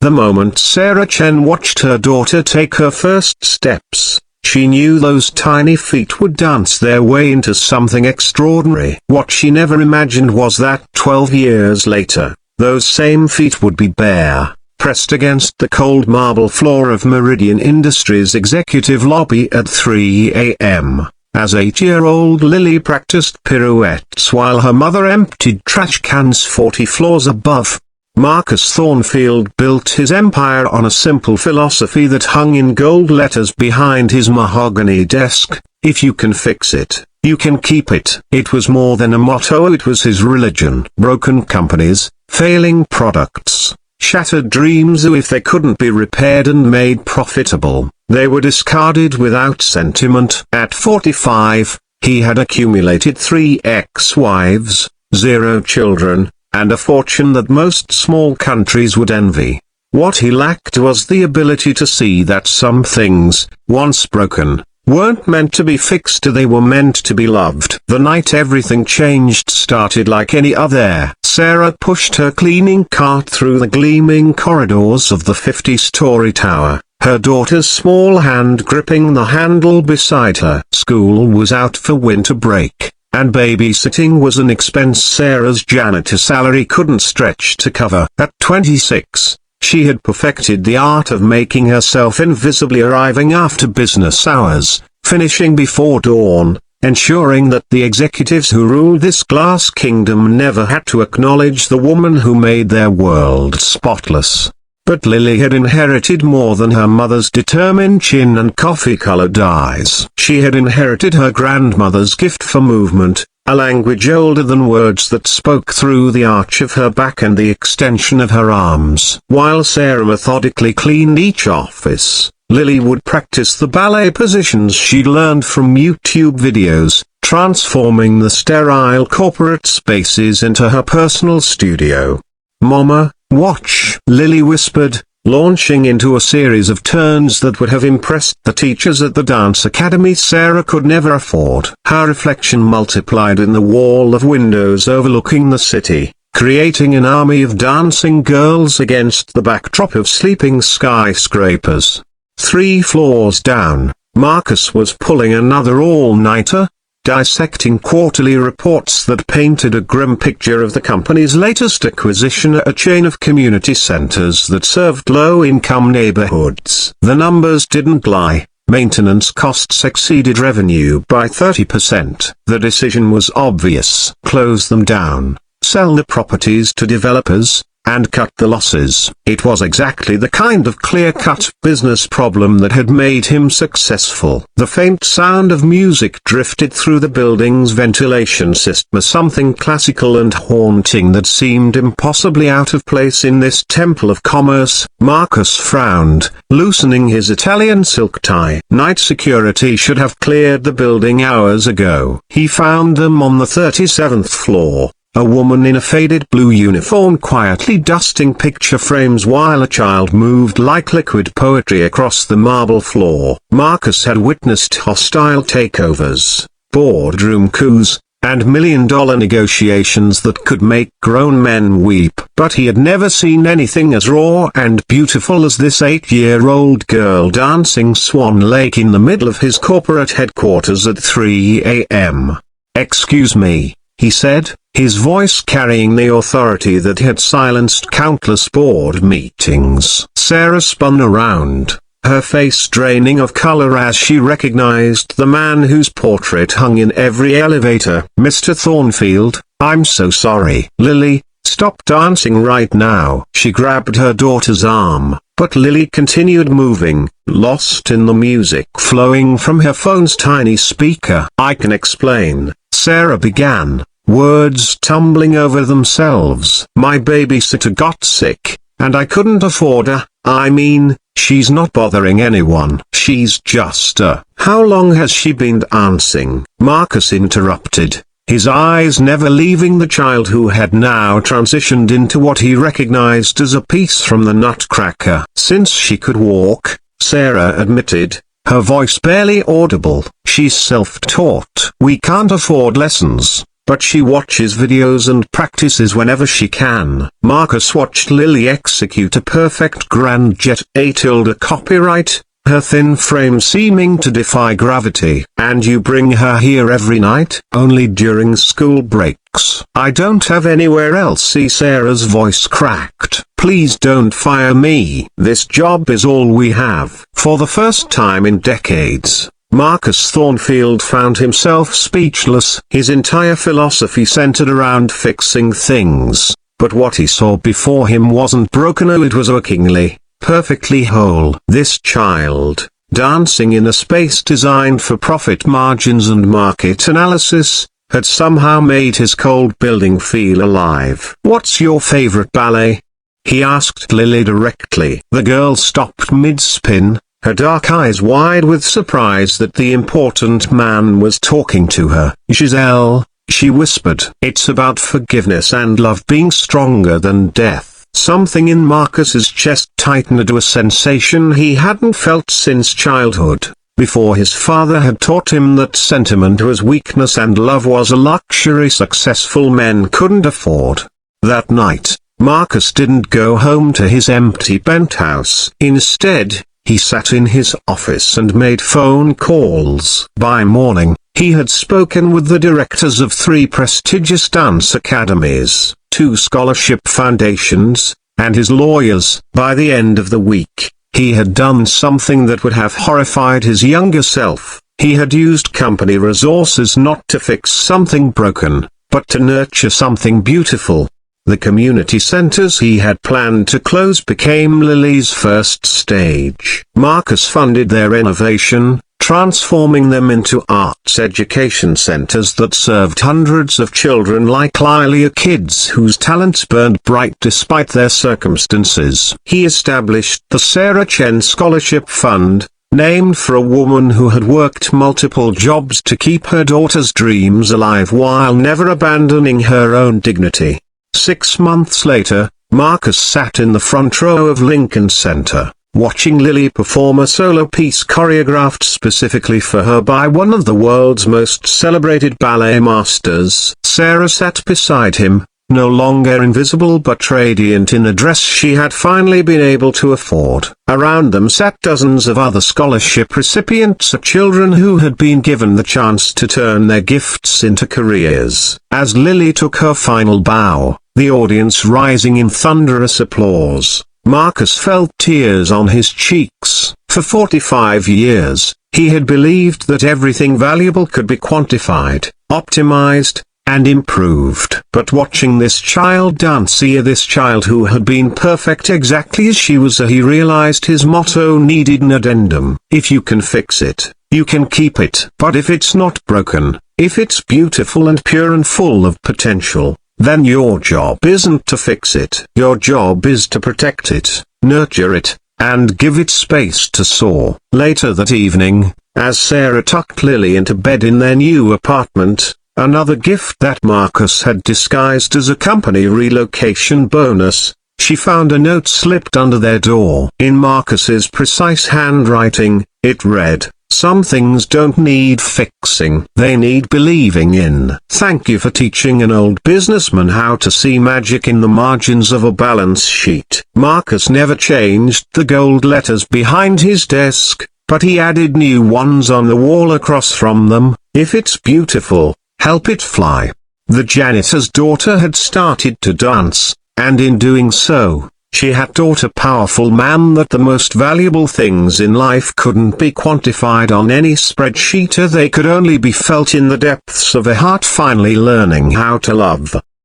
The moment Sarah Chen watched her daughter take her first steps, she knew those tiny feet would dance their way into something extraordinary. What she never imagined was that 12 years later, those same feet would be bare, pressed against the cold marble floor of Meridian Industries' executive lobby at 3 a.m. As 8-year-old Lily practiced pirouettes while her mother emptied trash cans 40 floors above. Marcus Thornfield built his empire on a simple philosophy that hung in gold letters behind his mahogany desk: if you can fix it, you can keep it. It was more than a motto, it was his religion. Broken companies, failing products, shattered dreams, if they couldn't be repaired and made profitable, they were discarded without sentiment. At 45, he had accumulated 3 ex-wives, 0 children, and a fortune that most small countries would envy. What he lacked was the ability to see that some things, once broken, weren't meant to be fixed, they were meant to be loved. The night everything changed started like any other. Sarah pushed her cleaning cart through the gleaming corridors of the 50-story tower, her daughter's small hand gripping the handle beside her. School was out for winter break, and babysitting was an expense Sarah's janitor salary couldn't stretch to cover. At 26, she had perfected the art of making herself invisibly, arriving after business hours, finishing before dawn, ensuring that the executives who ruled this glass kingdom never had to acknowledge the woman who made their world spotless. But Lily had inherited more than her mother's determined chin and coffee-colored eyes. She had inherited her grandmother's gift for movement, a language older than words that spoke through the arch of her back and the extension of her arms. While Sarah methodically cleaned each office, Lily would practice the ballet positions she'd learned from YouTube videos, transforming the sterile corporate spaces into her personal studio. "Mama, watch," Lily whispered, launching into a series of turns that would have impressed the teachers at the dance academy Sarah could never afford. Her reflection multiplied in the wall of windows overlooking the city, creating an army of dancing girls against the backdrop of sleeping skyscrapers. 3 floors down, Marcus was pulling another all-nighter, dissecting quarterly reports that painted a grim picture of the company's latest acquisition, a chain of community centers that served low-income neighborhoods. The numbers didn't lie. Maintenance costs exceeded revenue by 30%. The decision was obvious: close them down, sell the properties to developers, and cut the losses. It was exactly the kind of clear-cut business problem that had made him successful. The faint sound of music drifted through the building's ventilation system, something classical and haunting that seemed impossibly out of place in this temple of commerce. Marcus frowned, loosening his Italian silk tie. Night security should have cleared the building hours ago. He found them on the 37th floor. A woman in a faded blue uniform quietly dusting picture frames while a child moved like liquid poetry across the marble floor. Marcus had witnessed hostile takeovers, boardroom coups, and million-dollar negotiations that could make grown men weep. But he had never seen anything as raw and beautiful as this 8-year-old girl dancing Swan Lake in the middle of his corporate headquarters at 3 a.m. "Excuse me," he said, his voice carrying the authority that had silenced countless board meetings. Sarah spun around, her face draining of color as she recognized the man whose portrait hung in every elevator. "Mr. Thornfield, I'm so sorry." "Lily, stop dancing right now." She grabbed her daughter's arm, but Lily continued moving, lost in the music flowing from her phone's tiny speaker. "I can explain," Sarah began, words tumbling over themselves. "My babysitter got sick, and I couldn't afford her. I mean, she's not bothering anyone. She's just How long has she been dancing?" Marcus interrupted, his eyes never leaving the child who had now transitioned into what he recognized as a piece from the Nutcracker. "Since she could walk," Sarah admitted, her voice barely audible. "She's self-taught. We can't afford lessons. but she watches videos and practices whenever she can. Marcus watched Lily execute a perfect grand jet A tilde copyright, her thin frame seeming to defy gravity. And you bring her here every night? Only during school breaks. I don't have anywhere else. Sarah's voice cracked. Please don't fire me. This job is all we have. For the first time in decades, Marcus Thornfield found himself speechless. His entire philosophy centered around fixing things, but what he saw before him wasn't broken, it was workingly, perfectly whole. This child, dancing in a space designed for profit margins and market analysis, had somehow made his cold building feel alive. What's your favorite ballet? He asked Lily directly. The girl stopped mid-spin, her dark eyes wide with surprise that the important man was talking to her. Giselle, she whispered. It's about forgiveness and love being stronger than death. Something in Marcus's chest tightened to a sensation he hadn't felt since childhood, before his father had taught him that sentiment was weakness and love was a luxury successful men couldn't afford. That night, Marcus didn't go home to his empty penthouse. Instead, he sat in his office and made phone calls. By morning, he had spoken with the directors of 3 prestigious dance academies, 2 scholarship foundations, and his lawyers. By the end of the week, he had done something that would have horrified his younger self. He had used company resources not to fix something broken, but to nurture something beautiful. The community centers he had planned to close became Lily's first stage. Marcus funded their innovation, transforming them into arts education centers that served hundreds of children like Lilia, kids whose talents burned bright despite their circumstances. He established the Sarah Chen Scholarship Fund, named for a woman who had worked multiple jobs to keep her daughter's dreams alive while never abandoning her own dignity. 6 months later, Marcus sat in the front row of Lincoln Center, watching Lily perform a solo piece choreographed specifically for her by one of the world's most celebrated ballet masters. Sarah sat beside him, no longer invisible but radiant in a dress she had finally been able to afford. Around them sat dozens of other scholarship recipients, children who had been given the chance to turn their gifts into careers. As Lily took her final bow, the audience rising in thunderous applause, Marcus felt tears on his cheeks. For 45 years, he had believed that everything valuable could be quantified, optimized, and improved. But watching this child dance, this child who had been perfect exactly as she was, he realized his motto needed an addendum. If you can fix it, you can keep it. But if it's not broken, if it's beautiful and pure and full of potential, then your job isn't to fix it. Your job is to protect it, nurture it, and give it space to soar. Later that evening, as Sarah tucked Lily into bed in their new apartment, another gift that Marcus had disguised as a company relocation bonus, she found a note slipped under their door. In Marcus's precise handwriting, it read, "Some things don't need fixing, they need believing in. Thank you for teaching an old businessman how to see magic in the margins of a balance sheet." Marcus never changed the gold letters behind his desk, but he added new ones on the wall across from them. If it's beautiful, help it fly. The janitor's daughter had started to dance, and in doing so, she had taught a powerful man that the most valuable things in life couldn't be quantified on any spreadsheet, they could only be felt in the depths of a heart finally learning how to love.